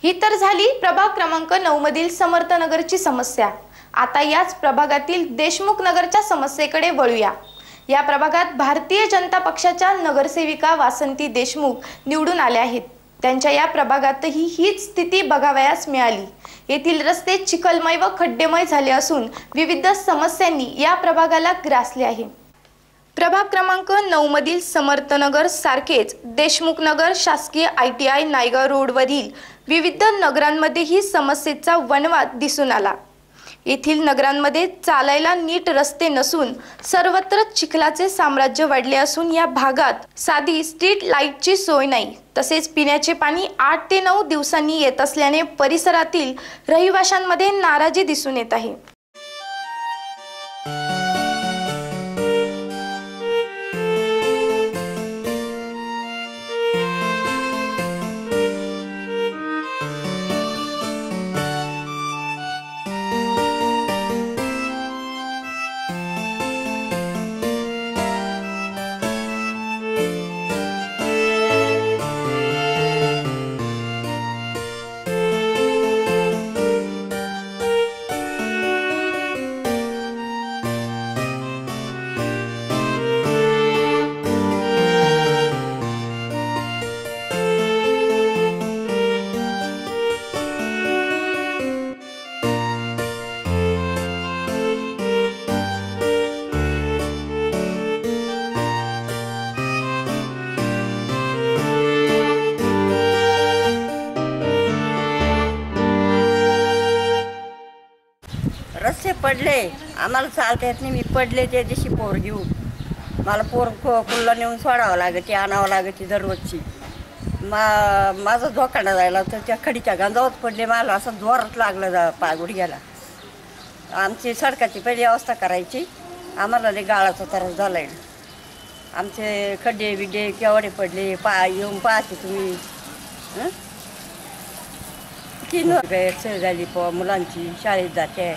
ही तर झाली प्रभाग क्रमांक 9 मधील समर्थनगरची समस्या। आता याच प्रभागातील देशमुख नगरच्या समस्येकडे वळूया। या प्रभागात भारतीय जनता पक्षाच्या नगरसेविका वासंती देशमुख निवडून आल्या आहेत। त्यांच्या या प्रभागातही हीच स्थिती बघावयास मिळाली। येथील रस्ते चिखलमय व खड्डेमय झाले असून विविध समस्यांनी या प्रभागाला ग्रासले आहे। प्रभाग क्रमांक 9 मधील समर्थनगर सारखेच देशमुख नगर, शासकीय ITI नायगाव रोडवरील विविध नगरांमध्ये ही समस्येचा वणवा दिसून आला। येथील नगरांमध्ये चालायला नीट रस्ते नसून सर्वत्र चिखलाचे साम्राज्य वाढले असून या भागात साधी स्ट्रीट लाईटची सोय नाही। तसेच पिण्याचे पाणी 8 ते 9 दिवसांनी येत असल्याने परिसरातील रहिवाशांमध्ये नाराजी दिसून येत आहे। रस्ते पडले, आम्हाला चालता येत नाही। मी पडले त्या दिवशी पोर घेऊन, मला पोर कुल्ला नेऊन सोडावं लागते, आणावं लागते दररोजची। माझा धोकाडा जायला तर त्या खडीच्या गांजावत पडले, मला असं जोरात लागलं गुडघ्याला। आमची सडकाची पहिली अवस्था करायची, आम्हाला लय गाळाचा त्रास झालाय। आमचे खड्डे बिड्डे केवढे पडले, येऊन पाहते तुम्ही। 3 गैरसोय झाली, मुलांची शाळेत जाते।